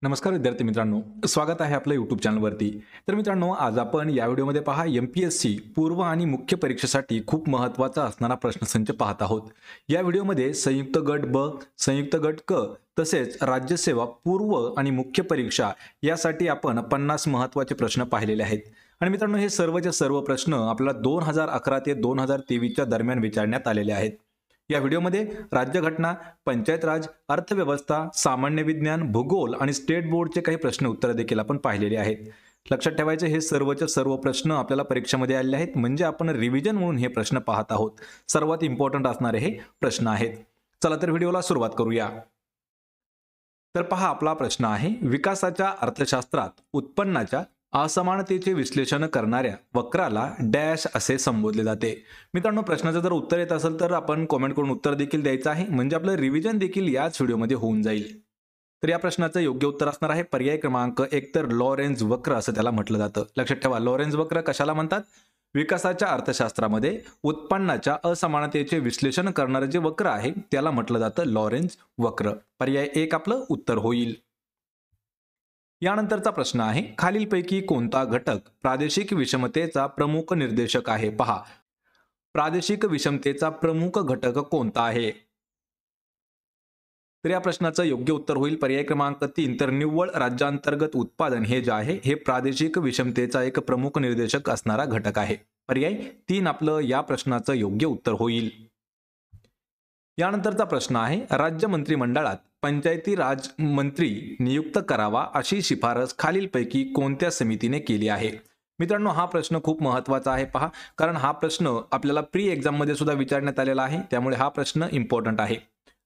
नमस्कार विद्यार्थी मित्रांनो, स्वागत आहे आपल्या यूट्यूब चॅनलवरती. तर मित्रांनो, आज आपण या व्हिडिओमध्ये पहा एमपीएससी पूर्व आणि मुख्य परीक्षेसाठी खूप महत्त्वाचा असणारा प्रश्नसंच पाहत आहोत. या व्हिडिओमध्ये संयुक्त गट ब, संयुक्त गट क तसेच राज्यसेवा पूर्व आणि मुख्य परीक्षा यासाठी आपण 50 महत्त्वाचे प्रश्न पाहिलेले आहेत. आणि मित्रांनो, हे सर्वचे सर्व प्रश्न आपल्याला 2011 ते 2023 दरम्यान विचारण्यात आलेले आहेत. या व्हिडिओमध्ये राज्यघटना, पंचायत राज, अर्थव्यवस्था, सामान्य विज्ञान, भूगोल आणि स्टेट बोर्डचे काही प्रश्न उत्तर देखील आपण पाहिलेले आहेत. लक्षात ठेवायचे, हे सर्वचे सर्व प्रश्न आपल्याला परीक्षेमध्ये आलेले आहेत, म्हणजे आपण रिव्हिजन म्हणून हे प्रश्न पाहत आहोत. सर्वात इम्पॉर्टंट असणारे हे प्रश्न आहेत. चला तर व्हिडिओला सुरुवात करूया. तर पहा, आपला प्रश्न आहे, विकासाच्या अर्थशास्त्रात उत्पन्नाच्या असमानतेचे विश्लेषण करणाऱ्या वक्राला डॅश असे संबोधले जाते. मित्रांनो, प्रश्नाचं जर उत्तर येत असेल तर आपण कॉमेंट करून उत्तर देखील द्यायचं आहे, म्हणजे आपलं रिव्हिजन देखील याच व्हिडिओमध्ये होऊन जाईल. तर या प्रश्नाचं योग्य उत्तर असणार आहे पर्याय क्रमांक 1, तर लॉरेन्झ वक्र असं त्याला म्हटलं जातं. लक्षात ठेवा, लॉरेन्झ वक्र कशाला म्हणतात? विकासाच्या अर्थशास्त्रामध्ये उत्पन्नाच्या असमानतेचे विश्लेषण करणारे जे वक्र आहे त्याला म्हटलं जातं लॉरेन्झ वक्र. पर्याय 1 आपलं उत्तर होईल. यानंतरचा प्रश्न आहे, खालीलपैकी कोणता घटक प्रादेशिक विषमतेचा प्रमुख निर्देशक आहे? पहा, प्रादेशिक विषमतेचा प्रमुख घटक कोणता आहे? तर या प्रश्नाचं योग्य उत्तर होईल पर्याय क्रमांक 3, तर निव्वळ राज्यांतर्गत उत्पादन हे जे आहे हे प्रादेशिक विषमतेचा एक प्रमुख निर्देशक असणारा घटक आहे. पर्याय 3 आपलं या प्रश्नाचं योग्य उत्तर होईल. यानंतरचा प्रश्न आहे, राज्य मंत्रिमंडळात पंचायती राज मंत्री नियुक्त करावा अशी शिफारस खालीलपैकी कोणत्या समितीने केली आहे? मित्रांनो, हा प्रश्न खूप महत्त्वाचा आहे पहा, कारण हा प्रश्न आपल्याला प्री एक्झाम मध्ये सुद्धा विचारण्यात आलेला आहे, त्यामुळे हा प्रश्न इम्पॉर्टंट आहे.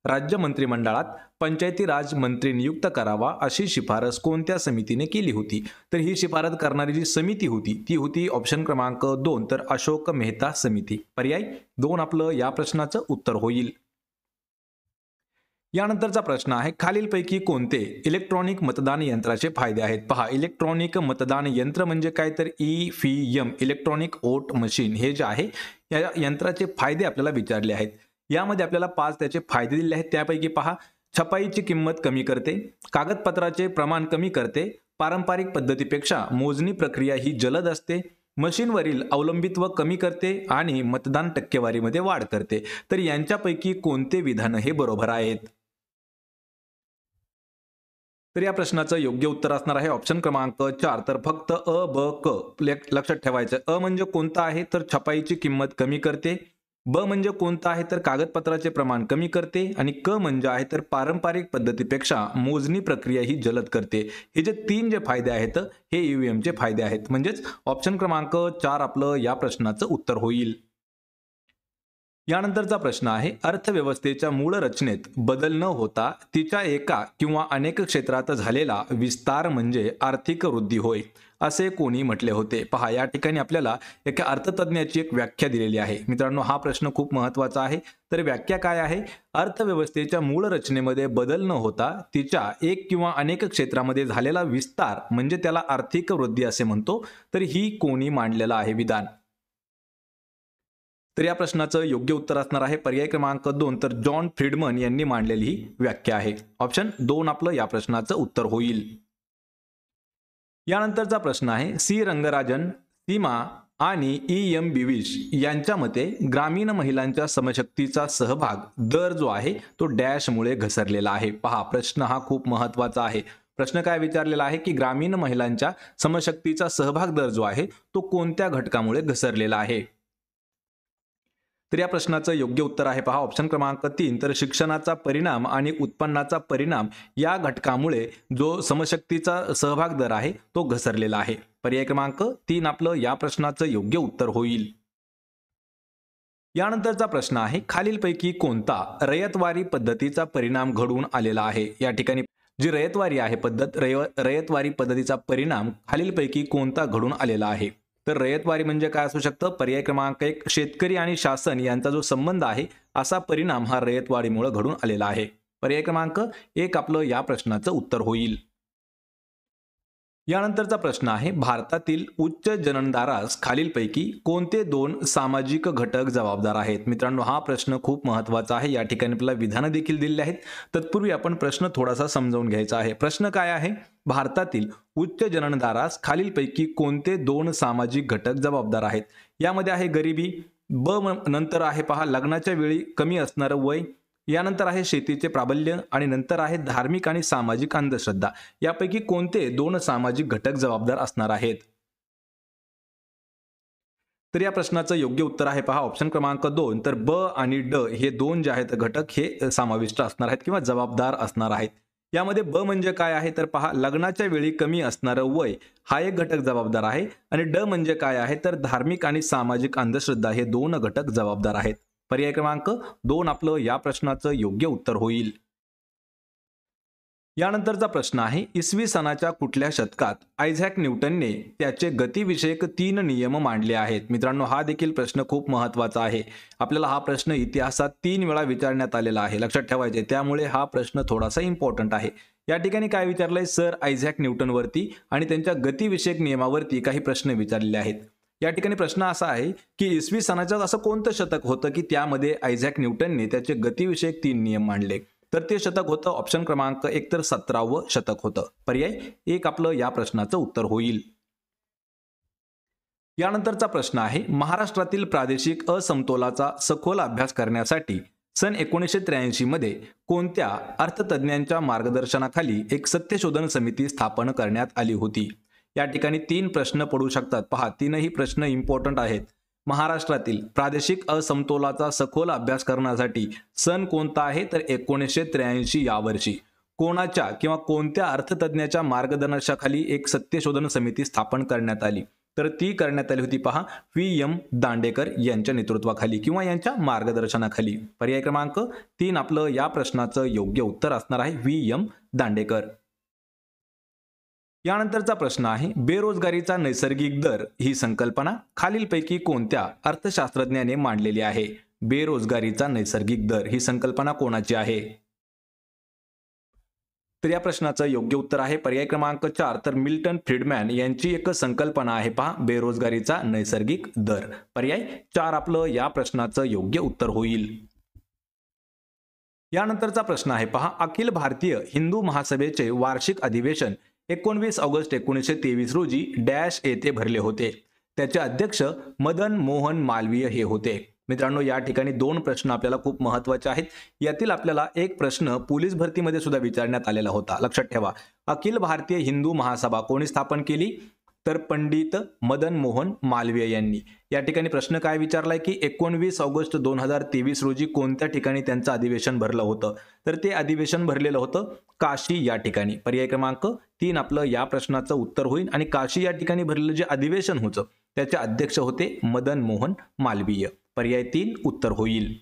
राज्य मंत्रिमंडळात पंचायती राज मंत्री नियुक्त करावा अशी शिफारस कोणत्या समितीने केली होती? तर ही शिफारस करणारी जी समिती होती ती होती ऑप्शन क्रमांक 2, तर अशोक मेहता समिती. पर्याय 2 आपलं या प्रश्नाचं उत्तर होईल. यानंतरचा प्रश्न आहे, खालीलपैकी कोणते इलेक्ट्रॉनिक मतदान यंत्राचे फायदे आहेत? पहा, इलेक्ट्रॉनिक मतदान यंत्र म्हणजे काय? तर ईव्हीएम, इलेक्ट्रॉनिक वोट मशीन, हे जे आहे या यंत्राचे फायदे आपल्याला विचारले आहेत. यामध्ये आपल्याला 5 त्याचे फायदे दिले आहेत. त्यापैकी पहा, छपाईची किंमत कमी करते, कागदपत्राचे प्रमाण कमी करते, पारंपरिक पद्धतीपेक्षा मोजणी प्रक्रिया ही जलद असते, मशीनवरील अवलंबित्व कमी करते आणि मतदान टक्केवारीमध्ये वाढ करते. तर यांच्यापैकी कोणते विधान हे बरोबर आहेत? तर या प्रश्नाचं योग्य उत्तर असणार आहे ऑप्शन क्रमांक 4, तर फक्त अ, ब, क. लक्षात ठेवायचं. अ म्हणजे कोणता आहे? तर छपाईची किंमत कमी करते. ब म्हणजे कोणता आहे? तर कागदपत्राचे प्रमाण कमी करते. आणि क म्हणजे आहे तर पारंपरिक पद्धतीपेक्षा मोजणी प्रक्रिया ही जलद करते. हे जे 3 जे फायदे आहेत हे ईव्हीएमचे फायदे आहेत. म्हणजेच ऑप्शन क्रमांक 4 आपलं या प्रश्नाचं उत्तर होईल. यानंतरचा प्रश्न आहे, अर्थव्यवस्थेच्या मूळ रचनेत बदल न होता तिच्या एका किंवा अनेक क्षेत्रात झालेला विस्तार म्हणजे आर्थिक वृद्धी होय, असे कोणी म्हटले होते? पहा, या ठिकाणी आपल्याला एका अर्थतज्ञाची एक व्याख्या दिलेली आहे. मित्रांनो, हा प्रश्न खूप महत्त्वाचा आहे. तर व्याख्या काय आहे? अर्थव्यवस्थेच्या मूळ रचनेमध्ये बदल न होता तिच्या एक किंवा अनेक क्षेत्रामध्ये झालेला विस्तार म्हणजे त्याला आर्थिक वृद्धी असे म्हणतो. तर ही कोणी मांडलेलं आहे विधान? तर या प्रश्नाचं योग्य उत्तर असणार आहे पर्याय क्रमांक 2, तर जॉन फ्रीडमन यांनी मांडलेली ही व्याख्या आहे. ऑप्शन 2 आपलं या प्रश्नाचं उत्तर होईल. यानंतरचा प्रश्न आहे, सी रंगराजन, सीमा आणि एम बिविश यांच्या मते ग्रामीण महिलांच्या समशक्तीचा सहभाग दर जो आहे तो डॅशमुळे घसरलेला आहे. पहा, प्रश्न हा खूप महत्त्वाचा आहे. प्रश्न काय विचारलेला आहे की ग्रामीण महिलांच्या समशक्तीचा सहभाग दर जो आहे तो कोणत्या घटकामुळे घसरलेला आहे? तर या प्रश्नाचं योग्य उत्तर आहे पहा ऑप्शन क्रमांक 3, तर शिक्षणाचा परिणाम आणि उत्पन्नाचा परिणाम या घटकामुळे जो समशक्तीचा सहभाग दर आहे तो घसरलेला आहे. पर्याय क्रमांक 3 आपलं या प्रश्नाचं योग्य उत्तर होईल. यानंतरचा प्रश्न आहे, खालीलपैकी कोणता रयतवारी पद्धतीचा परिणाम घडून आलेला आहे? या ठिकाणी जी रयतवारी आहे पद्धत, रयतवारी पद्धतीचा परिणाम खालीलपैकी कोणता घडून आलेला आहे? तर रयतवारी म्हणजे काय असू शकतं? पर्याय क्रमांक 1, शेतकरी आणि शासन यांचा जो संबंध आहे असा परिणाम हा रयतवारीमुळे घडून आलेला आहे. पर्याय क्रमांक 1 आपलं या प्रश्नाचं उत्तर होईल. यानंतरचा प्रश्न आहे, भारतातील उच्च जननदरास खालीलपैकी कोणते दोन सामाजिक घटक जबाबदार आहेत? मित्रांनो, हा प्रश्न खूप महत्त्वाचा आहे. या ठिकाणी आपल्याला विधानं देखील दिलेली आहेत. तत्पूर्वी आपण प्रश्न थोडासा समजावून घ्यायचा आहे. प्रश्न काय आहे? भारतातील उच्च जननदरास खालीलपैकी कोणते दोन सामाजिक घटक जबाबदार आहेत? यामध्ये आहे गरिबी, नंतर आहे पहा लग्नाच्या वेळी कमी असणारं वय, यानंतर आहे शेतीचे प्राबल्य आणि नंतर आहे धार्मिक आणि सामाजिक अंधश्रद्धा. यापैकी कोणते दोन सामाजिक घटक जबाबदार असणार आहेत? तर या प्रश्नाचं योग्य उत्तर आहे पहा ऑप्शन क्रमांक 2. तर ब आणि ड हे दोन जे आहेत घटक हे समाविष्ट असणार आहेत किंवा जबाबदार असणार आहेत. यामध्ये ब म्हणजे काय आहे? तर पहा लग्नाच्या वेळी कमी असणारं वय हा एक घटक जबाबदार आहे आणि ड म्हणजे काय आहे? तर धार्मिक आणि सामाजिक अंधश्रद्धा हे दोन घटक जबाबदार आहेत. पर्याय क्रमांक 2 आपलं या प्रश्नाचं योग्य उत्तर होईल. यानंतरचा प्रश्न आहे, इसवी सनाच्या कुठल्या शतकात आयझॅक न्यूटनने त्याचे गतिविषयक 3 नियम मांडले आहेत? मित्रांनो, हा देखील प्रश्न खूप महत्त्वाचा आहे. आपल्याला हा प्रश्न इतिहासात 3 वेळा विचारण्यात आलेला आहे, लक्षात ठेवायचे. त्यामुळे हा प्रश्न थोडासा इम्पॉर्टंट आहे. या ठिकाणी काय विचारलंय? सर आयझॅक न्यूटनवरती आणि त्यांच्या गतिविषयक नियमावरती काही प्रश्न विचारलेले आहेत. या ठिकाणी प्रश्न असा आहे की इसवी सनाचं असं कोणतं शतक होतं की त्यामध्ये आयझॅक न्यूटनने त्याचे गतिविषयक 3 नियम मांडले? तर ते शतक होतं ऑप्शन क्रमांक 1 तर 17वं शतक होतं. पर्याय 1 आपलं या प्रश्नाचं उत्तर होईल. यानंतरचा प्रश्न आहे, महाराष्ट्रातील प्रादेशिक असमतोलाचा सखोल अभ्यास करण्यासाठी सन 1983 मध्ये कोणत्या अर्थतज्ञांच्या मार्गदर्शनाखाली एक सत्यशोधन समिती स्थापन करण्यात आली होती? या ठिकाणी 3 प्रश्न पडू शकतात. पहा, तीनही प्रश्न इम्पॉर्टंट आहेत. महाराष्ट्रातील प्रादेशिक असमतोलाचा सखोल अभ्यास करण्यासाठी सन कोणता आहे? तर 1983 या वर्षी कोणाच्या किंवा कोणत्या अर्थतज्ञाच्या मार्गदर्शनाखाली एक सत्यशोधन समिती स्थापन करण्यात आली? तर ती करण्यात आली होती पहा V.M. दांडेकर यांच्या नेतृत्वाखाली किंवा यांच्या मार्गदर्शनाखाली. पर्याय क्रमांक 3 आपलं या प्रश्नाचं योग्य उत्तर असणार आहे V.M. दांडेकर. यानंतरचा प्रश्न आहे, बेरोजगारीचा नैसर्गिक दर ही संकल्पना खालीलपैकी कोणत्या अर्थशास्त्रज्ञाने मांडलेली आहे? बेरोजगारीचा नैसर्गिक दर ही संकल्पना कोणाची आहे? तर या प्रश्नाचं योग्य उत्तर आहे पर्याय क्रमांक 4 तर मिल्टन फ्रीडमॅन यांची एक संकल्पना आहे पहा बेरोजगारीचा नैसर्गिक दर. पर्याय 4 आपलं या प्रश्नाचं योग्य उत्तर होईल. यानंतरचा प्रश्न आहे पहा, अखिल भारतीय हिंदू महासभेचे वार्षिक अधिवेशन 19 ऑगस्ट 1923 रोजी डॅश येथे भरले होते. त्याचे अध्यक्ष मदन मोहन मालवीय हे होते. मित्रांनो, या ठिकाणी 2 प्रश्न आपल्याला खूप महत्त्वाचे आहेत. यातील आपल्याला एक प्रश्न पोलीस भरतीमध्ये सुद्धा विचारण्यात आलेला होता, लक्षात ठेवा. अखिल भारतीय हिंदू महासभा कोणी स्थापन केली? तर पंडित मदन मोहन मालवीय यांनी. या ठिकाणी प्रश्न काय विचारलाय की 19 ऑगस्ट 2023 रोजी कोणत्या ठिकाणी त्यांचं अधिवेशन भरलं होतं? तर ते अधिवेशन भरलेलं होतं काशी या ठिकाणी. पर्याय क्रमांक 3 आपलं या प्रश्नाचं उत्तर होईल. आणि काशी या ठिकाणी भरलेलं जे अधिवेशन होतं त्याचे अध्यक्ष होते मदन मोहन मालवीय. पर्याय 3 उत्तर होईल.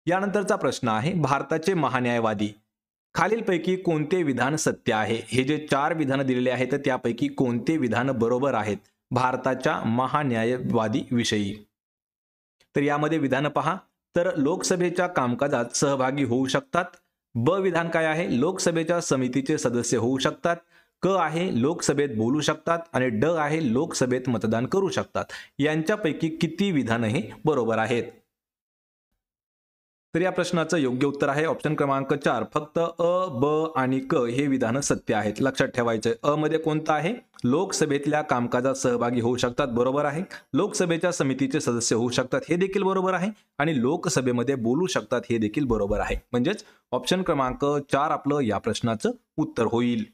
यानंतरचा प्रश्न आहे, भारताचे महान्यायवादी खालीलपैकी कोणते विधान सत्य आहे? हे जे 4 विधानं दिलेले आहेत त्यापैकी कोणते विधान बरोबर आहेत भारताच्या महान्यायवादी विषयी? तर यामध्ये विधान पहा, तर लोकसभेच्या कामकाजात सहभागी होऊ शकतात. ब विधान काय आहे? लोकसभेच्या समितीचे सदस्य होऊ शकतात. क आहे लोकसभेत बोलू शकतात आणि ड आहे लोकसभेत मतदान करू शकतात. यांच्यापैकी किती विधान हे बरोबर आहेत? तर या प्रश्नाचं योग्य उत्तर आहे ऑप्शन क्रमांक 4 फक्त अ, ब आणि क हे विधान सत्य आहेत. लक्षात ठेवायचं, अ मध्ये कोणतं आहे? लोकसभेतल्या कामकाजात सहभागी होऊ शकतात, बरोबर आहे. लोकसभेच्या समितीचे सदस्य होऊ शकतात हे देखील बरोबर आहे आणि लोकसभेमध्ये बोलू शकतात हे देखील बरोबर आहे. म्हणजेच ऑप्शन क्रमांक 4 आपलं या प्रश्नाचं उत्तर होईल.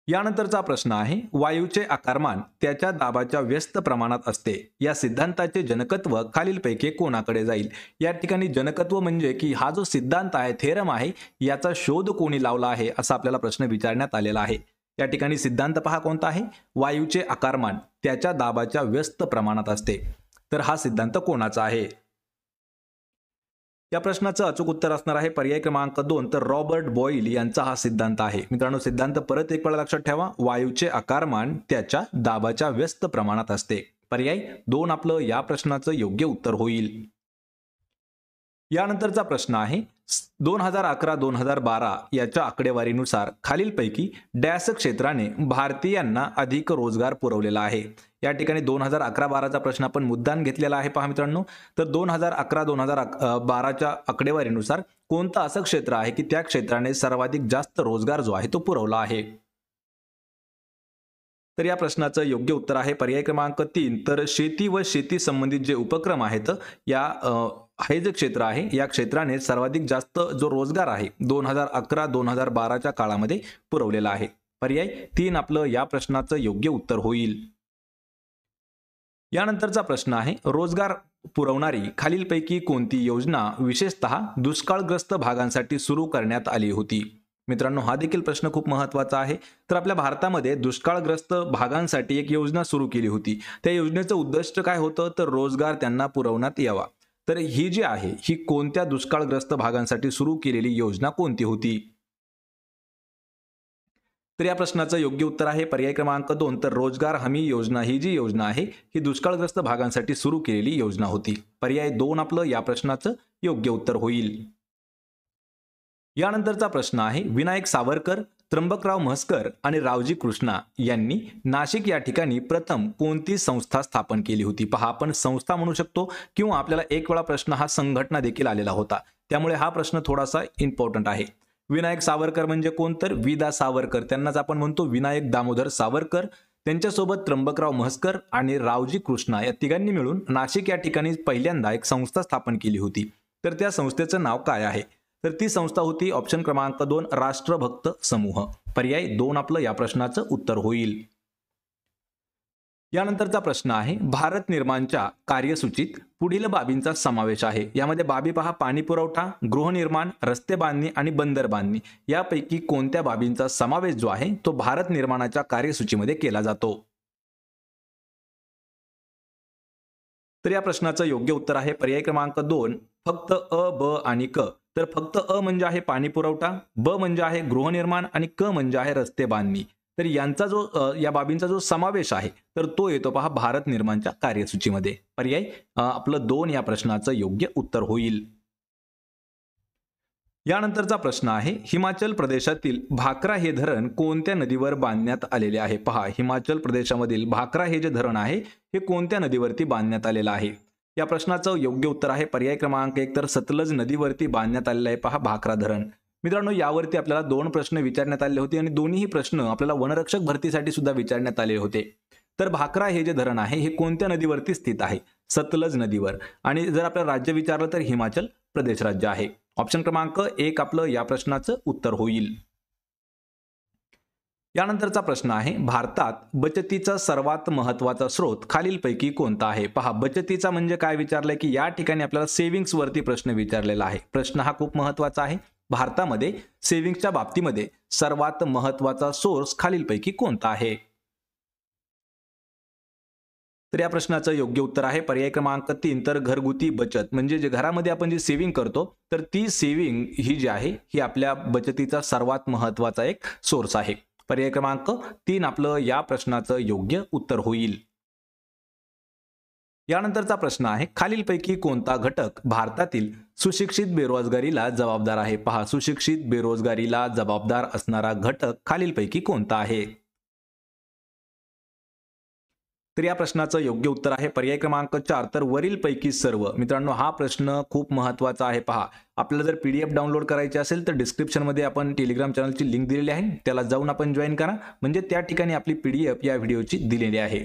यानंतरचा प्रश्न आहे, वायूचे आकारमान त्याच्या दाबाच्या व्यस्त प्रमाणात असते. या सिद्धांताचे जनकत्व खालीलपैकी कोणाकडे जाईल? या ठिकाणी जनकत्व म्हणजे की हा जो सिद्धांत आहे, थेरम आहे, याचा शोध कोणी लावला आहे असा आपल्याला प्रश्न विचारण्यात आलेला आहे. या ठिकाणी सिद्धांत पहा कोणता आहे? वायूचे आकारमान त्याच्या दाबाच्या व्यस्त प्रमाणात असते. तर हा सिद्धांत कोणाचा आहे? या प्रश्नाचं अचूक उत्तर असणार आहे पर्याय क्रमांक 2 तर रॉबर्ट बॉईल यांचा हा सिद्धांत आहे. मित्रांनो, सिद्धांत परत एक वेळा लक्षात ठेवा, वायूचे आकारमान त्याच्या दाबाच्या व्यस्त प्रमाणात असते. पर्याय 2 आपलं या प्रश्नाचं योग्य उत्तर होईल. यानंतरचा प्रश्न आहे, 2011-2012 याच्या आकडेवारीनुसार खालीलपैकी डॅश क्षेत्राने भारतीयांना अधिक रोजगार पुरवलेला आहे. या ठिकाणी 2011-12चा प्रश्न आपण मुद्दाम घेतलेला आहे पहा मित्रांनो. तर 2011-2012च्या आकडेवारीनुसार कोणतं असं क्षेत्र आहे की त्या क्षेत्राने सर्वाधिक जास्त रोजगार जो आहे तो पुरवला आहे. तर या प्रश्नाचं योग्य उत्तर आहे पर्याय क्रमांक 3. तर शेती व शेती संबंधित जे उपक्रम आहेत या हे जे क्षेत्र आहे या क्षेत्राने सर्वाधिक जास्त जो रोजगार आहे 2011-2012च्या काळामध्ये पुरवलेला आहे. पर्याय 3 आपलं या प्रश्नाचं योग्य उत्तर होईल. यानंतरचा प्रश्न आहे रोजगार पुरवणारी खालीलपैकी कोणती योजना विशेषतः दुष्काळग्रस्त भागांसाठी सुरू करण्यात आली होती. मित्रांनो हा देखील प्रश्न खूप महत्त्वाचा आहे. तर आपल्या भारतामध्ये दुष्काळग्रस्त भागांसाठी एक योजना सुरू केली होती. त्या योजनेचं उद्दिष्ट काय होतं तर रोजगार त्यांना पुरवण्यात यावा. तर ही जी आहे ही कोणत्या दुष्काळग्रस्त भागांसाठी सुरू केलेली योजना कोणती होती. तर या प्रश्नाचं योग्य उत्तर आहे पर्याय क्रमांक 2. तर रोजगार हमी योजना ही जी योजना आहे ही दुष्काळग्रस्त भागांसाठी सुरू केलेली योजना होती. पर्याय 2 आपलं या प्रश्नाचं योग्य उत्तर होईल. यानंतरचा प्रश्न आहे विनायक सावरकर, त्र्यंबकराव म्हसकर आणि रावजी कृष्णा यांनी नाशिक या ठिकाणी प्रथम कोणती संस्था स्थापन केली होती. पहा आपण संस्था म्हणू शकतो किंवा आपल्याला एक वेळा प्रश्न हा संघटना देखील आलेला होता. त्यामुळे हा प्रश्न थोडासा इम्पॉर्टंट आहे. विनायक सावरकर म्हणजे कोण तर विदा सावरकर, त्यांनाच आपण म्हणतो विनायक दामोदर सावरकर. त्यांच्यासोबत त्र्यंबकराव म्हसकर आणि रावजी कृष्णा या तिघांनी मिळून नाशिक या ठिकाणी पहिल्यांदा एक संस्था स्थापन केली होती. तर त्या संस्थेचं नाव काय आहे. तर ती संस्था होती ऑप्शन क्रमांक 2 राष्ट्रभक्त समूह. पर्याय 2 आपलं या प्रश्नाचं उत्तर होईल. यानंतरचा प्रश्न आहे भारत निर्माणच्या कार्यसूचीत पुढील बाबींचा समावेश आहे. यामध्ये बाबी पहा पाणी पुरवठा, गृहनिर्माण, रस्ते बांधणी आणि बंदर बांधणी यापैकी कोणत्या बाबींचा समावेश जो आहे तो भारत निर्माणाच्या कार्यसूचीमध्ये केला जातो. तर या प्रश्नाचं योग्य उत्तर आहे पर्याय क्रमांक 2 फक्त अ, ब आणि क. तर फक्त अ म्हणजे आहे पाणी पुरवठा, ब म्हणजे आहे गृहनिर्माण आणि क म्हणजे आहे रस्ते बांधणी. तर यांचा जो या बाबींचा जो समावेश आहे तर तो येतो पहा भारत निर्माणच्या कार्यसूचीमध्ये. पर्याय आपलं 2 या प्रश्नाचं योग्य उत्तर होईल. यानंतरचा प्रश्न आहे हिमाचल प्रदेशातील भाकरा हे धरण कोणत्या नदीवर बांधण्यात आलेले आहे. पहा हिमाचल प्रदेशामधील भाकरा हे जे धरण आहे हे कोणत्या नदीवरती बांधण्यात आलेलं आहे. या प्रश्नाचं योग्य उत्तर आहे पर्याय क्रमांक 1 तर सतलज नदीवरती बांधण्यात आलेलं आहे पहा भाकरा धरण. मित्रांनो यावरती आपल्याला 2 प्रश्न विचारण्यात आले होते आणि दोन्ही प्रश्न आपल्याला वनरक्षक भरतीसाठी सुद्धा विचारण्यात आले होते. तर भाकरा हे जे धरण आहे हे कोणत्या नदीवरती स्थित आहे. सतलज नदीवर. आणि जर आपल्याला राज्य विचारलं तर हिमाचल प्रदेश राज्य आहे. ऑप्शन क्रमांक 1 आपलं या प्रश्नाचं उत्तर होईल. यानंतरचा प्रश्न आहे भारतात बचतीचा सर्वात महत्त्वाचा स्रोत खालीलपैकी कोणता आहे. पहा बचतीचा म्हणजे काय विचारलंय की या ठिकाणी आपल्याला सेव्हिंग्स वरती प्रश्न विचारलेला आहे. प्रश्न हा खूप महत्त्वाचा आहे. भारतामध्ये सेव्हिंग्सच्या बाबतीमध्ये सर्वात महत्त्वाचा सोर्स खालीलपैकी कोणता आहे. तर या प्रश्नाचं योग्य उत्तर आहे पर्याय क्रमांक 3 तर घरगुती बचत म्हणजे जे घरामध्ये आपण जी सेव्हिंग करतो तर ती सेव्हिंग ही जी आहे ही आपल्या बचतीचा सर्वात महत्त्वाचा एक सोर्स आहे. पर्याय क्रमांक 3 आपलं या प्रश्नाचं योग्य उत्तर होईल. यानंतरचा प्रश्न आहे खालीलपैकी कोणता घटक भारतातील सुशिक्षित बेरोजगारीला जबाबदार आहे. पहा सुशिक्षित बेरोजगारीला जबाबदार असणारा घटक खालीलपैकी कोणता आहे. तर या प्रश्नाचं योग्य उत्तर आहे पर्याय क्रमांक 4 तर वरील पैकी सर्व. मित्रांनो हा प्रश्न खूप महत्त्वाचा आहे. पहा आपल्याला जर PDF डाउनलोड करायची असेल तर डिस्क्रिप्शनमध्ये आपण टेलिग्राम चॅनलची लिंक दिलेली आहे. त्याला जाऊन आपण जॉईन करा म्हणजे त्या ठिकाणी आपली PDF या व्हिडिओची दिलेली आहे.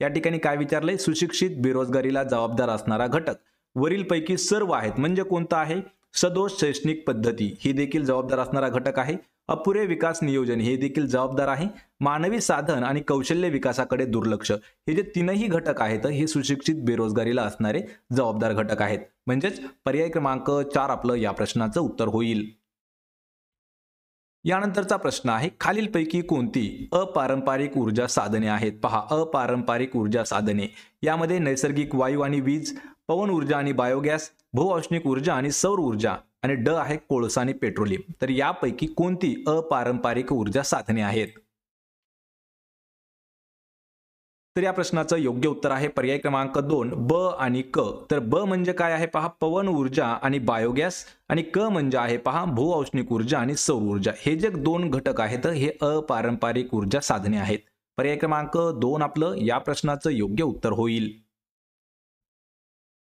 या ठिकाणी काय विचारलंय सुशिक्षित बेरोजगारीला जबाबदार असणारा घटक वरीलपैकी सर्व आहेत म्हणजे कोणता आहे. सदोष शैक्षणिक पद्धती ही देखील जबाबदार असणारा घटक आहे. अपुरे विकास नियोजन हे देखील जबाबदार आहे. मानवी साधन आणि कौशल्य विकासाकडे दुर्लक्ष हे जे तीनही घटक आहेत हे सुशिक्षित बेरोजगारीला असणारे जबाबदार घटक आहेत. म्हणजेच पर्याय क्रमांक 4 आपलं या प्रश्नाचं उत्तर होईल. यानंतरचा प्रश्न आहे खालीलपैकी कोणती अपारंपरिक ऊर्जा साधने आहेत. पहा अपारंपरिक ऊर्जा साधने यामध्ये नैसर्गिक वायू आणि वीज, पवन ऊर्जा आणि बायोगॅस, भूऔष्णिक ऊर्जा आणि सौर ऊर्जा आणि ड आहे कोळसा आणि पेट्रोलियम. तर यापैकी कोणती अपारंपरिक ऊर्जा साधने आहेत. तर या प्रश्नाचं योग्य उत्तर आहे पर्याय क्रमांक 2 ब आणि क। तर ब म्हणजे काय आहे पहा पवन ऊर्जा आणि बायोगॅस, आणि क म्हणजे आहे पहा भूऔष्णिक ऊर्जा आणि सौर ऊर्जा। हे जे दोन घटक आहेत हे अपारंपरिक ऊर्जा साधने आहेत। पर्याय क्रमांक 2 आपलं या प्रश्नाचं योग्य उत्तर होईल।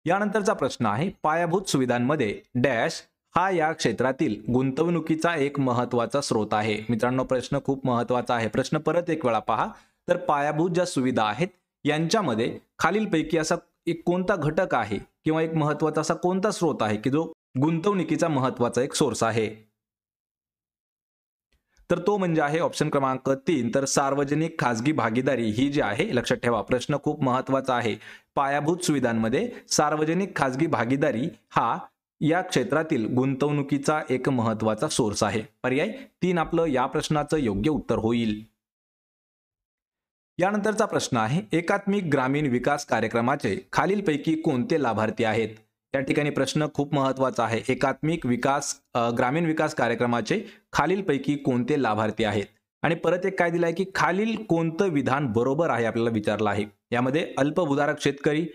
यानंतरचा प्रश्न आहे पायाभूत सुविधांमध्ये डॅश हा या क्षेत्रातील गुंतवणुकीचा एक महत्त्वाचा स्रोत आहे। मित्रांनो प्रश्न खूप महत्त्वाचा आहे, प्रश्न परत एक वेळा पहा। तर पायाभूत ज्या सुविधा आहेत यांच्यामध्ये खालीलपैकी असा एक कोणता घटक आहे किंवा एक महत्त्वाचा असा कोणता स्रोत आहे की जो गुंतवणुकीचा महत्त्वाचा एक सोर्स आहे? तर तो म्हणजे आहे ऑप्शन क्रमांक 3 तर सार्वजनिक खाजगी भागीदारी ही जी आहे। लक्षात ठेवा प्रश्न खूप महत्त्वाचा आहे। पायाभूत सुविधांमध्ये सार्वजनिक खाजगी भागीदारी हा या क्षेत्रातील गुंतवणुकीचा एक महत्त्वाचा सोर्स आहे। पर्याय 3 आपलं या प्रश्नाचं योग्य उत्तर होईल। यानंतरचा प्रश्न आहे एकात्मिक ग्रामीण विकास कार्यक्रमाचे खालीलपैकी कोणते लाभार्थी आहेत? या ठिकाणी प्रश्न खूप महत्त्वाचा आहे। एकात्मिक ग्रामीण विकास कार्यक्रमाचे खालीलपैकी कोणते लाभार्थी आहेत? आणि परत एक काय दिलाय की खालील कोणतं विधान बरोबर आहे आपल्याला विचारलं आहे। यामध्ये अल्पभूधारक शेतकरी,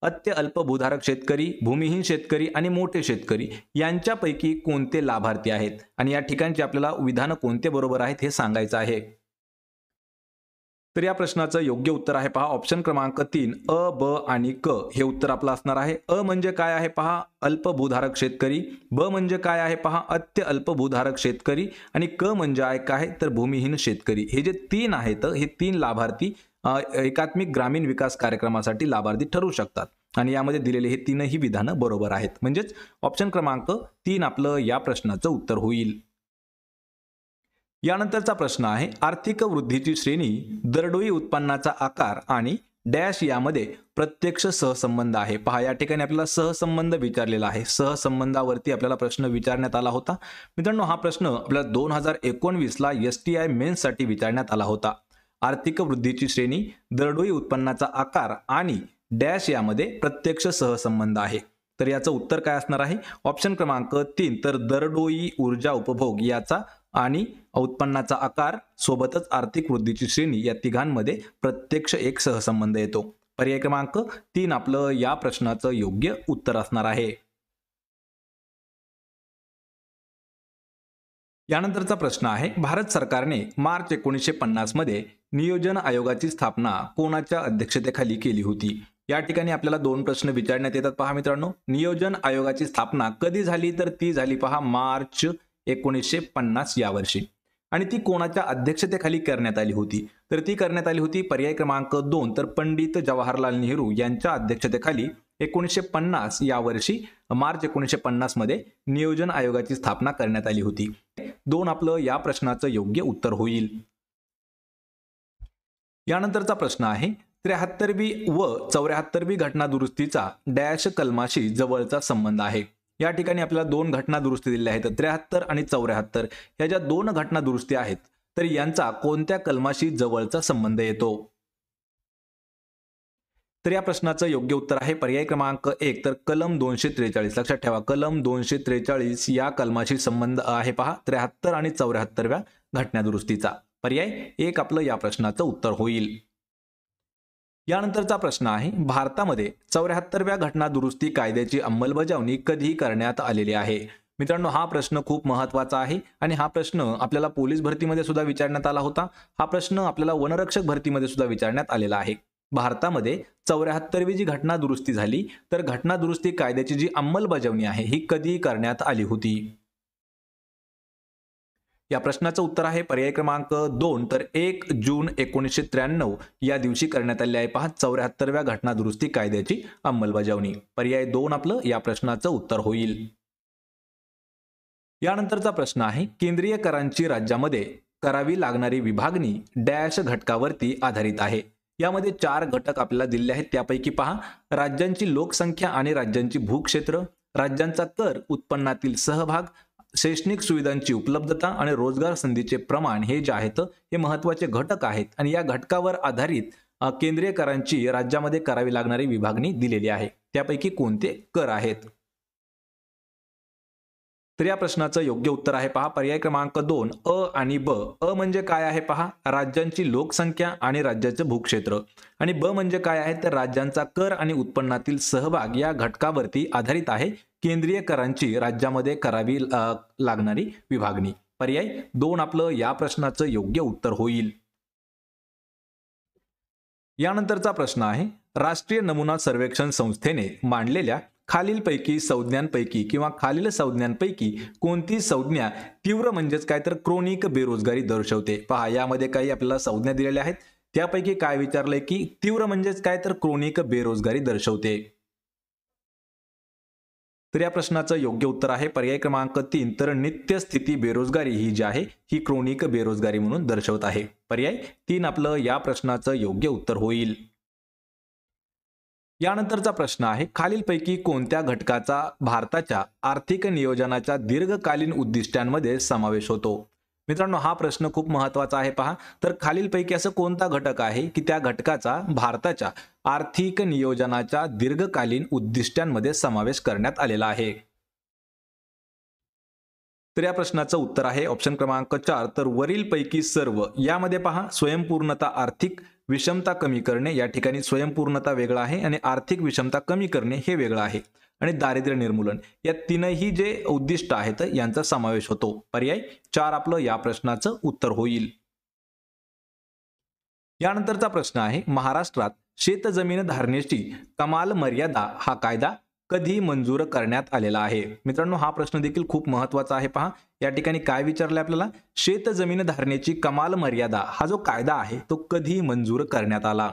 अत्य अल्पभूधारक शेतकरी, भूमिहीन शेतकरी आणि मोठे शेतकरी यांच्यापैकी कोणते लाभार्थी आहेत? आणि या ठिकाणचे आपल्याला विधान कोणते बरोबर आहेत हे सांगायचं आहे। तर या प्रश्नाचं योग्य उत्तर आहे पहा ऑप्शन क्रमांक 3 अ, ब आणि क हे उत्तर आपलं असणार आहे। अ म्हणजे काय आहे पहा अल्पभूधारक शेतकरी, ब म्हणजे काय आहे पहा अत्य अल्पभूधारक शेतकरी, आणि क म्हणजे आहे काय तर भूमिहीन शेतकरी। हे जे तीन आहेत हे तीन लाभार्थी एकात्मिक ग्रामीण विकास कार्यक्रमासाठी लाभार्थी ठरू शकतात आणि यामध्ये दिलेले हे तीनही विधानं बरोबर आहेत। म्हणजेच ऑप्शन क्रमांक 3 आपलं या प्रश्नाचं उत्तर होईल। यानंतरचा प्रश्न आहे आर्थिक वृद्धीची श्रेणी, दरडोई उत्पन्नाचा आकार आणि डॅश यामध्ये प्रत्यक्ष सहसंबंध आहे। पहा या ठिकाणी आपल्याला सहसंबंध विचारलेला आहे। सहसंबंधावरती आपल्याला प्रश्न विचारण्यात आला होता। मित्रांनो हा प्रश्न आपल्याला 2019 ला STI मेन्स साठी विचारण्यात आला होता। आर्थिक वृद्धीची श्रेणी, दरडोई उत्पन्नाचा आकार आणि डॅश यामध्ये प्रत्यक्ष सहसंबंध आहे। तर याचं उत्तर काय असणार आहे? ऑप्शन क्रमांक 3 तर दरडोई ऊर्जा उपभोग याचा आणि उत्पन्नाचा आकार सोबतच आर्थिक वृद्धीची श्रेणी या तिघांमध्ये प्रत्यक्ष एक सहसंबंध येतो। पर्याय क्रमांक 3 आपलं या प्रश्नाचं योग्य उत्तर असणार आहे। यानंतरचा प्रश्न आहे भारत सरकारने मार्च 1950 मध्ये नियोजन आयोगाची स्थापना कोणाच्या अध्यक्षतेखाली केली होती? या ठिकाणी आपल्याला दोन प्रश्न विचारण्यात येतात पहा मित्रांनो। नियोजन आयोगाची स्थापना कधी झाली तर ती झाली पहा मार्च 1950 या वर्षी, आणि ती कोणाच्या अध्यक्षतेखाली करण्यात आली होती? तर ती करण्यात आली होती पर्याय क्रमांक 2 तर पंडित जवाहरलाल नेहरू यांच्या अध्यक्षतेखाली 1950 या वर्षी मार्च 1950 मध्ये नियोजन आयोगाची स्थापना करण्यात आली होती। 2 आपलं या प्रश्नाचं योग्य उत्तर होईल। यानंतरचा प्रश्न आहे 73वी व 74वी घटना दुरुस्तीचा डॅश कलमाशी जवळचा संबंध आहे। या ठिकाणी आपल्याला दोन घटना दुरुस्ती दिलेल्या आहेत 73 आणि 74। या ज्या दोन घटना दुरुस्ती आहेत तर यांचा कोणत्या कलमाशी जवळचा संबंध येतो? तर या प्रश्नाचं योग्य उत्तर आहे पर्याय क्रमांक 1 तर कलम 243। लक्षात ठेवा कलम 243 या कलमाशी संबंध आहे पहा 73 आणि 74व्या घटना दुरुस्तीचा। पर्याय 1 आपलं या प्रश्नाचं उत्तर होईल। यानंतरचा प्रश्न आहे भारतामध्ये 74व्या घटना दुरुस्ती कायद्याची अंमलबजावणी कधी करण्यात आलेली आहे? मित्रांनो हा प्रश्न खूप महत्त्वाचा आहे आणि हा प्रश्न आपल्याला पोलीस भरतीमध्ये सुद्धा विचारण्यात आला होता। हा प्रश्न आपल्याला वनरक्षक भरतीमध्ये सुद्धा विचारण्यात आलेला आहे। भारतामध्ये 74वी जी घटना दुरुस्ती झाली तर घटना दुरुस्ती कायद्याची जी अंमलबजावणी आहे ही कधी करण्यात आली होती? या प्रश्नाचं उत्तर आहे पर्याय क्रमांक 2 तर 1 जून 1993 या दिवशी करण्यात आली आहे पहा 74व्या घटना दुरुस्ती कायद्याची अंमलबजावणी। पर्याय 2 आपलं या प्रश्नाचं उत्तर होईल। यानंतरचा प्रश्न आहे केंद्रीय करांची राज्यामध्ये करावी लागणारी विभागणी डॅश घटकावरती आधारित आहे। यामध्ये 4 घटक आपल्याला दिले आहेत त्यापैकी पहा राज्यांची लोकसंख्या आणि राज्यांची भूक्षेत्र, राज्यांचा कर उत्पन्नातील सहभाग, शैक्षणिक सुविधांची उपलब्धता आणि रोजगार संधीचे प्रमाण हे जे आहेत हे महत्त्वाचे घटक आहेत आणि या घटकावर आधारित केंद्रीय करांची राज्यामध्ये करावी लागणारी विभागणी दिलेली आहे। त्यापैकी कोणते कर आहेत? तर या प्रश्नाचं योग्य उत्तर आहे पहा पर्याय क्रमांक 2 अ आणि ब. अ म्हणजे काय आहे पहा, राज्यांची लोकसंख्या आणि राज्याचे भूक्षेत्र. आणि ब म्हणजे काय आहे, तर राज्यांचा कर आणि उत्पन्नातील सहभाग या घटकावरती आधारित आहे केंद्रीय करांची राज्यामध्ये करावी लागणारी विभागणी. पर्याय 2 आपलं या प्रश्नाचं योग्य उत्तर होईल. यानंतरचा प्रश्न आहे, राष्ट्रीय नमुना सर्वेक्षण संस्थेने मांडलेल्या खालीलपैकी संज्ञांपैकी किंवा खालील संज्ञांपैकी कोणती संज्ञा तीव्र म्हणजेच काय तर क्रोनिक बेरोजगारी दर्शवते. पहा यामध्ये काही आपल्याला संज्ञा दिलेल्या आहेत, त्यापैकी काय विचारलंय की तीव्र म्हणजेच काय तर क्रोनिक बेरोजगारी दर्शवते. तर या प्रश्नाचं योग्य उत्तर आहे पर्याय क्रमांक 3 तर नित्य स्थिती बेरोजगारी ही जी आहे ही क्रोनिक बेरोजगारी म्हणून दर्शवत आहे. पर्याय 3 आपलं या प्रश्नाचं योग्य उत्तर होईल. यानंतरचा प्रश्न आहे, खालीलपैकी कोणत्या घटकाचा भारताच्या आर्थिक नियोजनाच्या दीर्घकालीन उद्दिष्टांमध्ये समावेश होतो. मित्रांनो हा प्रश्न खूप महत्वाचा आहे पहा. तर खालीलपैकी असं कोणता घटक आहे की त्या घटकाचा भारताच्या आर्थिक नियोजनाच्या दीर्घकालीन उद्दिष्टांमध्ये समावेश करण्यात आलेला आहे. तर या प्रश्नाचं उत्तर आहे ऑप्शन क्रमांक 4 तर वरीलपैकी सर्व. यामध्ये पहा स्वयंपूर्णता, आर्थिक विषमता कमी करणे, या ठिकाणी स्वयंपूर्णता वेगळा आहे आणि आर्थिक विषमता कमी करणे हे वेगळं आहे. आणि दारिद्र्य निर्मूलन या तीनही जे उद्दिष्ट आहेत यांचा समावेश होतो. पर्याय 4 आपलं या प्रश्नाचं उत्तर होईल. यानंतरचा प्रश्न आहे, महाराष्ट्रात शेतजमीन धारणेची कमाल मर्यादा हा कायदा कधी मंजूर करण्यात आलेला आहे. मित्रांनो हा प्रश्न देखील खूप महत्वाचा आहे पहा. या ठिकाणी काय विचारलंय आपल्याला, शेतजमीन धारणेची कमाल मर्यादा हा जो कायदा आहे तो कधी मंजूर करण्यात आला.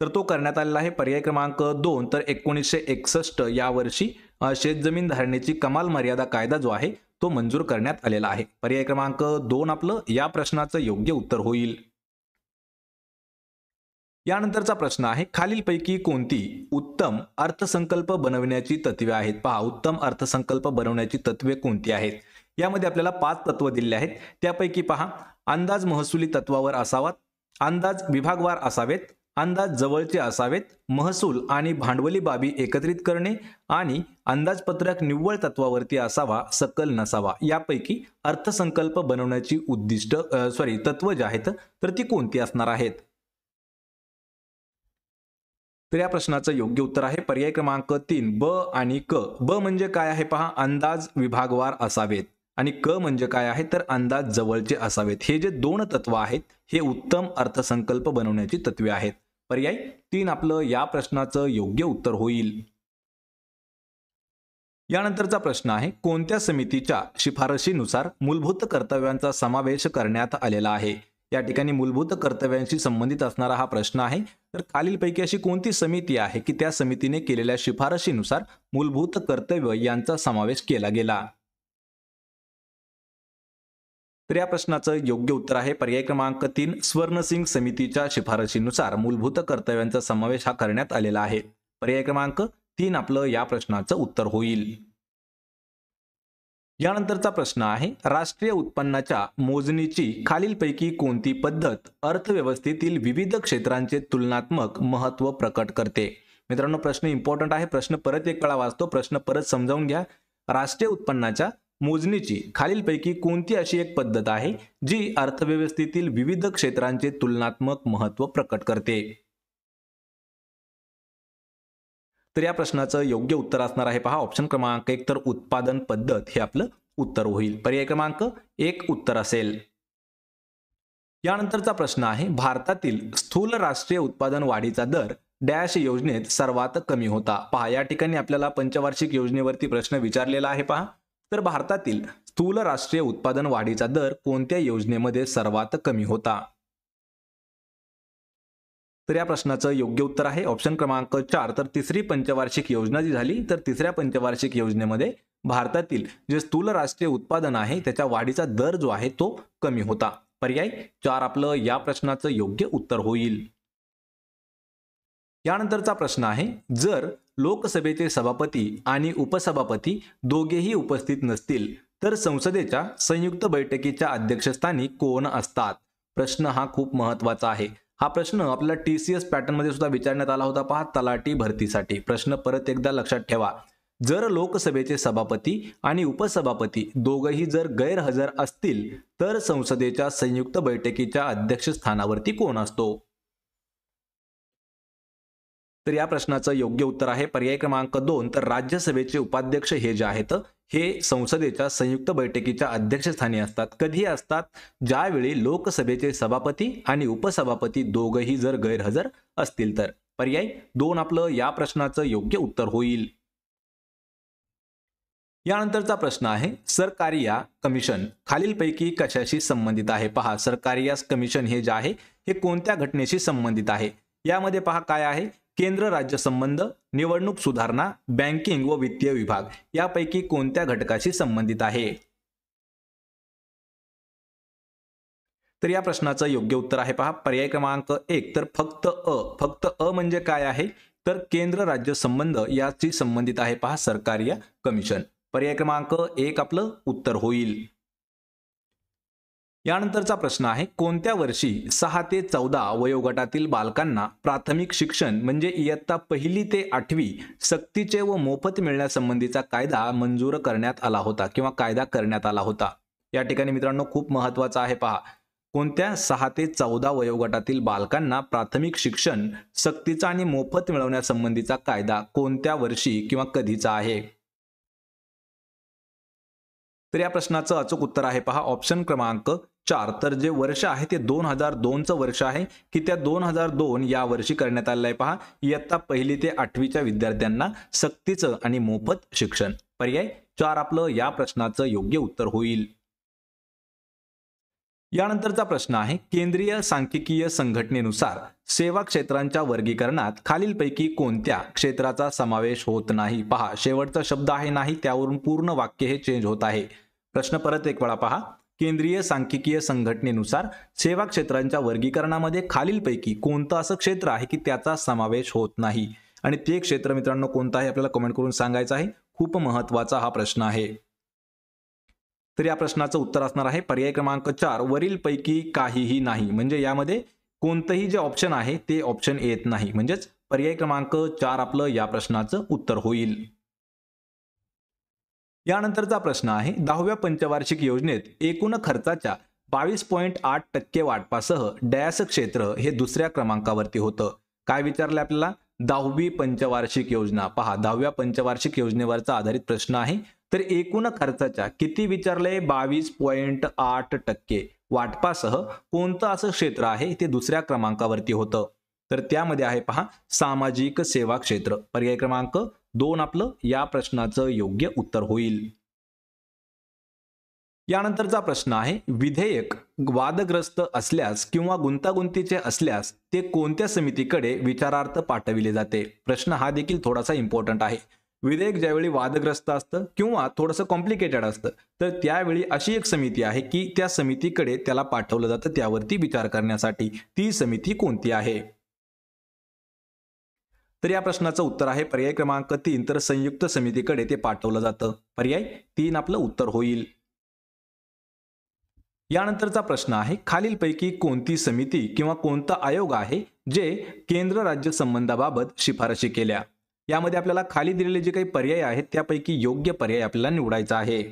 तर तो करण्यात आलेला आहे पर्याय क्रमांक 2 तर 1961 या वर्षी शेतजमीन धारणेची कमाल मर्यादा कायदा जो आहे तो मंजूर करण्यात आलेला आहे. पर्याय क्रमांक 2 आपलं या प्रश्नाचं योग्य उत्तर होईल. यानंतरचा प्रश्न आहे, खालीलपैकी कोणती उत्तम अर्थसंकल्प बनवण्याची तत्वे आहेत. पहा उत्तम अर्थसंकल्प बनवण्याची तत्वे कोणती आहेत. यामध्ये आपल्याला 5 तत्व दिलेले आहेत. त्यापैकी पहा, अंदाज महसुली तत्वावर असावा, अंदाज विभागवार असावेत, अंदाज जवळचे असावेत, महसूल आणि भांडवली बाबी एकत्रित करणे आणि अंदाजपत्रक निव्वळ तत्वावरती असावा, सकल नसावा. यापैकी अर्थसंकल्प बनवण्याची तत्व जे आहेत तर ती कोणती असणार आहेत. तर या प्रश्नाचं योग्य उत्तर आहे पर्याय क्रमांक 3 ब आणि क. ब म्हणजे काय आहे पहा, अंदाज विभागवार असावेत आणि क म्हणजे काय आहे तर अंदाज जवळचे असावेत. हे जे 2 तत्व आहेत हे उत्तम अर्थसंकल्प बनवण्याची तत्वे आहेत. पर्याय 3 आपलं या प्रश्नाचं योग्य उत्तर होईल. यानंतरचा प्रश्न आहे, कोणत्या समितीच्या शिफारशीनुसार मूलभूत कर्तव्यांचा समावेश करण्यात आलेला आहे. या ठिकाणी मूलभूत कर्तव्यांशी संबंधित असणारा हा प्रश्न आहे. तर खालीलपैकी अशी कोणती समिती आहे की त्या समितीने केलेल्या शिफारशीनुसार मूलभूत कर्तव्य यांचा समावेश केला गेला. तर या प्रश्नाचं योग्य उत्तर आहे पर्याय क्रमांक 3 स्वर्णसिंग समितीच्या शिफारशीनुसार मूलभूत कर्तव्यांचा समावेश हा करण्यात आलेला आहे. पर्याय क्रमांक 3 आपलं या प्रश्नाचं उत्तर होईल. यानंतरचा प्रश्न आहे, राष्ट्रीय उत्पन्नाच्या मोजणीची खालीलपैकी कोणती पद्धत अर्थव्यवस्थेतील विविध क्षेत्रांचे तुलनात्मक महत्त्व प्रकट करते. मित्रांनो प्रश्न इम्पॉर्टंट आहे. प्रश्न परत एक वेळा वाचतो, प्रश्न परत समजावून घ्या. राष्ट्रीय उत्पन्नाच्या मोजणीची खालीलपैकी कोणती अशी एक पद्धत आहे जी अर्थव्यवस्थेतील विविध क्षेत्रांचे तुलनात्मक महत्त्व प्रकट करते. तर या प्रश्नाचं योग्य उत्तर असणार आहे पहा ऑप्शन क्रमांक 1 तर उत्पादन पद्धत हे आपलं उत्तर होईल. पर्याय क्रमांक 1 उत्तर असेल. यानंतरचा प्रश्न आहे, भारतातील स्थूल राष्ट्रीय उत्पादन वाढीचा दर डॅश योजनेत सर्वात कमी होता. पहा या ठिकाणी आपल्याला पंचवार्षिक योजनेवरती प्रश्न विचारलेला आहे पहा. तर भारतातील स्थूल राष्ट्रीय उत्पादन वाढीचा दर कोणत्या योजनेमध्ये सर्वात कमी होता. तर या प्रश्नाचं योग्य उत्तर आहे ऑप्शन क्रमांक 4 तर तिसरी पंचवार्षिक योजना जी झाली तर तिसऱ्या पंचवार्षिक योजनेमध्ये भारतातील जे स्थूल राष्ट्रीय उत्पादन आहे त्याच्या वाढीचा दर जो आहे तो कमी होता. पर्याय 4 आपलं या प्रश्नाचं योग्य उत्तर होईल. यानंतरचा प्रश्न आहे, जर लोकसभेचे सभापती आणि उपसभापती दोघेही उपस्थित नसतील तर संसदेच्या संयुक्त बैठकीच्या अध्यक्षस्थानी कोण असतात. प्रश्न हा खूप महत्वाचा आहे. हा प्रश्न आपल्याला TCS पॅटर्न मध्ये सुद्धा विचारण्यात आला होता पहा तलाठी भरतीसाठी. प्रश्न परत एकदा लक्षात ठेवा, जर लोकसभेचे सभापती आणि उपसभापती दोघंही जर गैरहजर असतील तर संसदेच्या संयुक्त बैठकीच्या अध्यक्षस्थानावरती कोण असतो? तर या प्रश्नाचं योग्य उत्तर आहे पर्याय क्रमांक 2. तर राज्यसभेचे उपाध्यक्ष हे जे आहेत हे संसदेच्या संयुक्त बैठकीच्या अध्यक्षस्थानी असतात. कधी असतात? ज्यावेळी लोकसभेचे सभापती आणि उपसभापती दोघंही जर गैरहजर असतील तर. पर्याय 2 आपलं या प्रश्नाचं योग्य उत्तर होईल. यानंतरचा प्रश्न आहे सरकारिया कमिशन खालीलपैकी कशाशी संबंधित आहे? पहा, सरकारिया कमिशन हे जे आहे हे कोणत्या घटनेशी संबंधित आहे? यामध्ये पहा काय आहे, केंद्र राज्य संबंध, निवडणूक सुधारणा, बँकिंग व वित्तीय विभाग यापैकी कोणत्या घटकाशी संबंधित आहे? तर या प्रश्नाचं योग्य उत्तर आहे पहा पर्याय क्रमांक 1. तर फक्त अ म्हणजे काय आहे? तर केंद्र राज्य संबंध याची संबंधित आहे पहा सरकारिया कमिशन. पर्याय क्रमांक 1 आपलं उत्तर होईल. यानंतरचा प्रश्न आहे कोणत्या वर्षी 6 ते 14 वयोगटातील बालकांना प्राथमिक शिक्षण म्हणजे इयत्ता 1 ते 8वी सक्तीचे व मोफत मिळण्यासंबंधीचा कायदा मंजूर करण्यात आला होता किंवा कायदा करण्यात आला होता? या ठिकाणी मित्रांनो खूप महत्त्वाचा आहे पहा, कोणत्या 6 ते 14 वयोगटातील बालकांना प्राथमिक शिक्षण सक्तीचा आणि मोफत मिळवण्यासंबंधीचा कायदा कोणत्या वर्षी किंवा कधीचा आहे? तर या प्रश्नाचं अचूक उत्तर आहे पहा ऑप्शन क्रमांक 4. तर जे वर्ष आहे ते 2002चं वर्ष आहे की त्या 2002 या वर्षी करण्यात आलेलं आहे पहा इयत्ता 1 ते 8वीच्या विद्यार्थ्यांना सक्तीचं आणि मोफत शिक्षण. पर्याय 4 आपलं या प्रश्नाचं योग्य उत्तर होईल. यानंतरचा प्रश्न आहे केंद्रीय सांख्यिकीय संघटनेनुसार सेवा क्षेत्रांच्या वर्गीकरणात खालीलपैकी कोणत्या क्षेत्राचा समावेश होत नाही? पहा, शेवटचा शब्द आहे नाही, त्यावरून पूर्ण वाक्य हे चेंज होत आहे. प्रश्न परत एक वेळा पहा, केंद्रीय सांख्यिकीय संघटनेनुसार सेवा क्षेत्रांच्या वर्गीकरणामध्ये खालीलपैकी कोणतं असं क्षेत्र आहे की त्याचा समावेश होत नाही? आणि ते क्षेत्र मित्रांनो कोणतं आहे आपल्याला कमेंट करून सांगायचं आहे. खूप महत्त्वाचा हा प्रश्न आहे. तर या प्रश्नाचं उत्तर असणार आहे पर्याय क्रमांक 4. वरील पैकी काहीही नाही. म्हणजे यामध्ये कोणतंही जे ऑप्शन आहे ते ऑप्शन येत नाही. म्हणजेच पर्याय क्रमांक 4 आपलं या प्रश्नाचं उत्तर होईल. यानंतरचा प्रश्न आहे 10व्या पंचवार्षिक योजनेत एकूण खर्चाच्या 22.8% वाटपासह डॅश क्षेत्र हे दुसऱ्या क्रमांकावरती होतं. काय विचारलं आपल्याला? 10वी पंचवार्षिक योजना. पहा, 10व्या पंचवार्षिक योजनेवरचा आधारित प्रश्न आहे. तर एकूण खर्चाच्या किती विचारलंय? 22.8% वाटपासह कोणतं असं क्षेत्र आहे ते दुसऱ्या क्रमांकावरती होतं? तर त्यामध्ये आहे पहा सामाजिक सेवा क्षेत्र. पर्याय क्रमांक 2 आपलं या प्रश्नाचं योग्य उत्तर होईल. यानंतरचा प्रश्न आहे विधेयक वादग्रस्त असल्यास किंवा गुंतागुंतीचे असल्यास ते कोणत्या समितीकडे विचारार्थ पाठविले जाते? प्रश्न हा देखील थोडासा इम्पॉर्टंट आहे. विधेयक ज्यावेळी वादग्रस्त असतं किंवा थोडंसं कॉम्प्लिकेटेड असतं तर त्यावेळी अशी एक समिती आहे की त्या समितीकडे त्याला पाठवलं जातं त्यावरती विचार करण्यासाठी. ती समिती कोणती आहे? तर या प्रश्नाचं उत्तर आहे पर्याय क्रमांक 3. तर संयुक्त समितीकडे ते पाठवलं जातं. पर्याय 3 आपलं उत्तर होईल. यानंतरचा प्रश्न आहे खालीलपैकी कोणती समिती किंवा कोणता आयोग आहे जे केंद्र राज्य संबंधाबाबत शिफारशी केल्या? यामध्ये आपल्याला खाली दिलेले जे काही पर्याय आहेत त्यापैकी योग्य पर्याय आपल्याला निवडायचा आहे.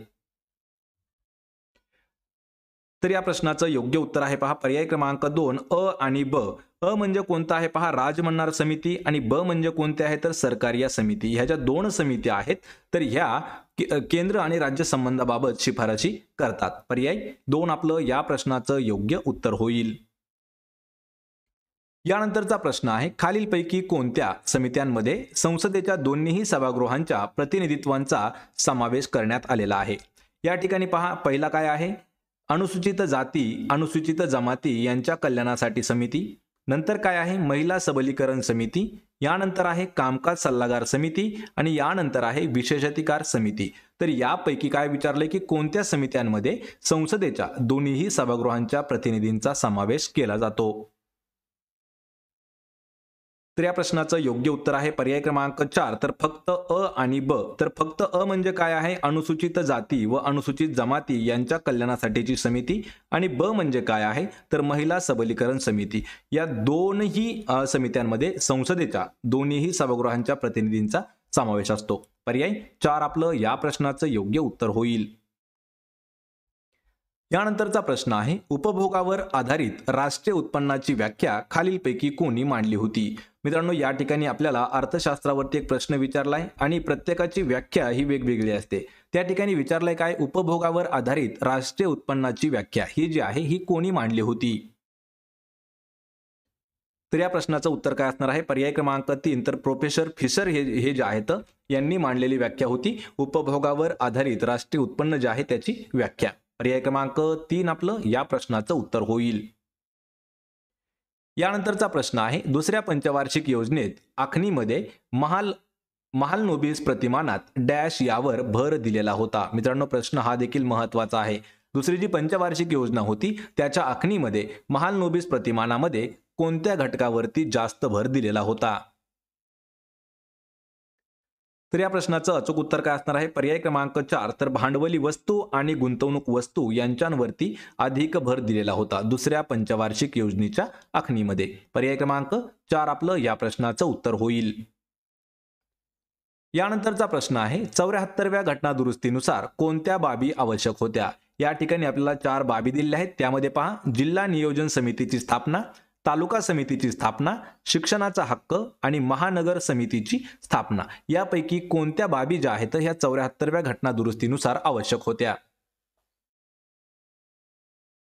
तर या प्रश्नाचं योग्य उत्तर आहे पहा पर्याय क्रमांक 2 अ आणि ब. अ म्हणजे कोणता आहे पहा राजमन्नार समिती आणि ब म्हणजे कोणते आहे तर सरकारिया समिती. ह्या ज्या 2 समित्या आहेत तर ह्या केंद्र आणि राज्य संबंधाबाबत शिफारशी करतात. पर्याय 2 आपलं या प्रश्नाचं योग्य उत्तर होईल. यानंतरचा प्रश्न आहे खालीलपैकी कोणत्या समित्यांमध्ये संसदेच्या दोन्ही सभागृहांच्या प्रतिनिधित्वांचा समावेश करण्यात आलेला आहे? या ठिकाणी पहा पहिला काय आहे अनुसूचित जाती अनुसूचित जमाती यांच्या कल्याणासाठी समिती. नंतर काय आहे महिला सबलीकरण समिती. यानंतर आहे कामकाज सल्लागार समिती आणि यानंतर आहे विशेषाधिकार समिती. तर यापैकी काय विचारले की कोणत्या समित्यांमध्ये संसदेच्या दोन्ही सभागृहांच्या प्रतिनिधींचा समावेश केला जातो? तर या प्रश्नाचं योग्य उत्तर आहे पर्याय क्रमांक 4. तर फक्त अ आणि ब. तर फक्त अ म्हणजे काय आहे अनुसूचित जाती व अनुसूचित जमाती यांच्या कल्याणासाठीची समिती आणि ब म्हणजे काय आहे तर महिला सबलीकरण समिती. या दोनही समित्यांमध्ये संसदेच्या दोन्ही सभागृहांच्या प्रतिनिधींचा समावेश असतो। पर्याय 4 आपलं या प्रश्नाचं योग्य उत्तर होईल। यानंतरचा प्रश्न आहे, उपभोगावर आधारित राष्ट्रीय उत्पन्नाची व्याख्या खालीलपैकी कोणी मांडली होती? मित्रांनो, या ठिकाणी आपल्याला अर्थशास्त्रावरती एक प्रश्न विचारलाय आणि प्रत्येकाची व्याख्या ही वेगवेगळी असते। त्या ठिकाणी विचारलंय काय, उपभोगावर आधारित राष्ट्रीय उत्पन्नाची व्याख्या ही जी आहे ही कोणी मांडली होती? तर या प्रश्नाचं उत्तर काय असणार आहे? पर्याय क्रमांक 3 तर प्रोफेसर फिशर हे जे आहेत यांनी मांडलेली व्याख्या होती उपभोगावर आधारित राष्ट्रीय उत्पन्न जे आहे त्याची व्याख्या। पर्याय क्रमांक 3 आपलं या प्रश्नाचं उत्तर होईल। यानंतरचा प्रश्न आहे, दुसऱ्या पंचवार्षिक योजनेत आखणीमध्ये महालनोबिस प्रतिमानात डॅश यावर भर दिलेला होता। मित्रांनो, प्रश्न हा देखील महत्त्वाचा आहे। दुसरी जी पंचवार्षिक योजना होती त्याच्या आखणीमध्ये महालनोबिस प्रतिमानामध्ये कोणत्या घटकावरती जास्त भर दिलेला होता? तर या प्रश्नाचं अचूक उत्तर काय असणार आहे? पर्याय क्रमांक 4 तर भांडवली वस्तू आणि गुंतवणूक वस्तू यांच्यावरती अधिक भर दिलेला होता दुसऱ्या पंचवार्षिक योजनेच्या आखणीमध्ये। पर्याय क्रमांक 4 आपलं या प्रश्नाचं उत्तर होईल। यानंतरचा प्रश्न आहे, 74व्या घटना दुरुस्तीनुसार कोणत्या बाबी आवश्यक होत्या? या ठिकाणी आपल्याला 4 बाबी दिलेल्या आहेत। त्यामध्ये पहा, जिल्हा नियोजन समितीची स्थापना, तालुका समितीची स्थापना, शिक्षणाचा हक्क आणि महानगर समितीची स्थापना। यापैकी कोणत्या बाबी ज्या आहेत ह्या 74व्या घटना दुरुस्तीनुसार आवश्यक होत्या?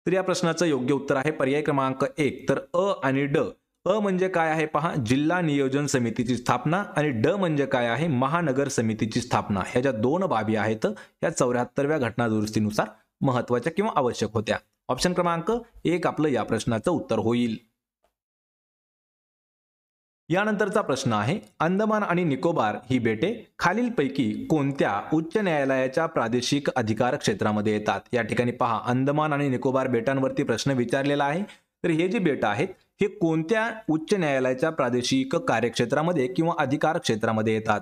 तर या प्रश्नाचं योग्य उत्तर आहे पर्याय क्रमांक 1 तर अ आणि ड। अ म्हणजे काय आहे पहा, जिल्हा नियोजन समितीची स्थापना आणि ड म्हणजे काय आहे, महानगर समितीची स्थापना। ह्या ज्या 2 बाबी आहेत ह्या 74व्या घटना दुरुस्तीनुसार महत्त्वाच्या किंवा आवश्यक होत्या। ऑप्शन क्रमांक 1 आपलं या प्रश्नाचं उत्तर होईल। यानंतरचा प्रश्न आहे, अंदमान आणि निकोबार ही बेटे खालीलपैकी कोणत्या उच्च न्यायालयाच्या प्रादेशिक अधिकार क्षेत्रामध्ये येतात? या ठिकाणी पहा, अंदमान आणि निकोबार बेटांवरती प्रश्न विचारलेला आहे। तर हे जे बेट आहेत हे कोणत्या उच्च न्यायालयाच्या प्रादेशिक कार्यक्षेत्रामध्ये किंवा अधिकार क्षेत्रामध्ये येतात?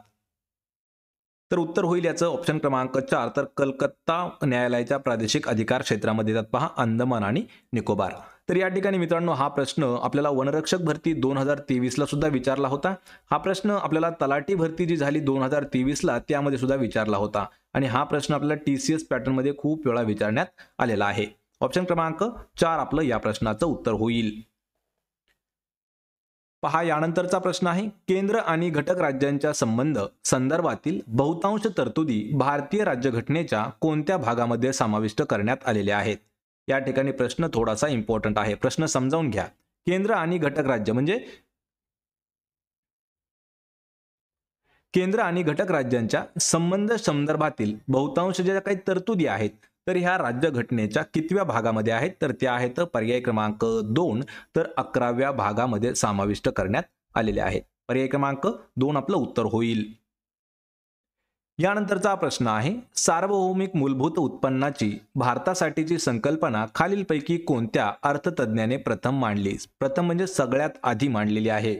तर उत्तर होईल याचं ऑप्शन क्रमांक 4 तर कलकत्ता न्यायालयाच्या प्रादेशिक अधिकार क्षेत्रामध्ये येतात पहा अंदमान आणि निकोबार। तर या ठिकाणी मित्रांनो हा प्रश्न आपल्याला वनरक्षक भरती 2023 ला सुद्धा विचारला होता। हा प्रश्न आपल्याला तलाठी भरती जी झाली 2023 ला त्यामध्ये सुद्धा विचारला होता आणि हा प्रश्न आपल्याला TCS पॅटर्न मध्ये खूप वेळा विचारण्यात आलेला आहे। ऑप्शन क्रमांक 4 आपलं या प्रश्नाचं उत्तर होईल। पहा, यानंतरचा प्रश्न आहे, केंद्र आणि घटक राज्यांच्या संदर्भातील बहुतांश तरतुदी भारतीय राज्यघटनेच्या कोणत्या भागामध्ये समाविष्ट करण्यात आलेल्या आहेत? या ठिकाणी प्रश्न थोडासा इम्पॉर्टंट आहे, प्रश्न समजावून घ्या। केंद्र आणि घटक राज्य म्हणजे केंद्र आणि घटक राज्यांच्या संदर्भातील बहुतांश ज्या काही तरतुदी आहेत तर ह्या राज्यघटनेच्या कितव्या भागामध्ये आहेत? तर त्या आहेत पर्याय क्रमांक 2 तर 11व्या भागामध्ये समाविष्ट करण्यात आलेले आहेत। पर्याय क्रमांक 2 आपलं उत्तर होईल। यानंतरचा प्रश्न आहे, सार्वभौमिक मूलभूत उत्पन्नाची भारतासाठीची संकल्पना खालीलपैकी कोणत्या अर्थतज्ञाने प्रथम मांडली? प्रथम म्हणजे सगळ्यात आधी मांडलेली आहे।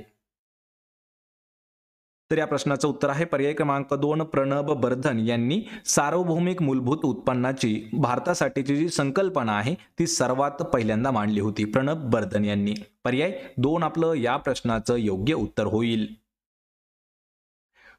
तर या प्रश्नाचं उत्तर आहे पर्याय क्रमांक 2 प्रणब बर्धन यांनी सार्वभौमिक मूलभूत उत्पन्नाची भारतासाठीची जी संकल्पना आहे ती सर्वात पहिल्यांदा मांडली होती प्रणब बर्धन यांनी। पर्याय 2 आपलं या प्रश्नाचं योग्य उत्तर होईल।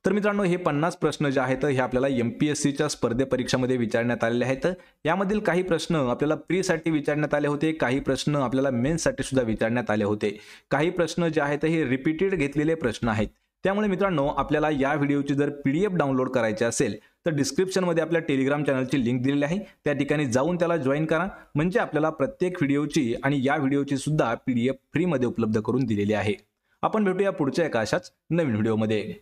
तर मित्रांनो, हे 50 प्रश्न जे आहेत हे आपल्याला MPSCच्या स्पर्धे परीक्षामध्ये विचारण्यात आलेले आहेत। यामधील काही प्रश्न आपल्याला प्री साठी विचारण्यात आले होते, काही प्रश्न आपल्याला मेन्स साठी सुद्धा विचारण्यात आले होते। काही प्रश्न जे आहेत हे रिपीटेड घेतलेले प्रश्न आहेत। त्यामुळे मित्रांनो, आपल्याला या व्हिडिओची जर PDF डाउनलोड करायची असेल तर डिस्क्रिप्शन मध्ये आपल्या टेलिग्राम चॅनलची लिंक दिलेली आहे, त्या ठिकाणी जाऊन त्याला जॉईन करा। म्हणजे आपल्याला प्रत्येक व्हिडिओची आणि या व्हिडिओची सुद्धा PDF फ्री मध्ये उपलब्ध करून दिलेली आहे। आपण भेटूया पुढच्या एका अशाच नवीन व्हिडिओमध्ये।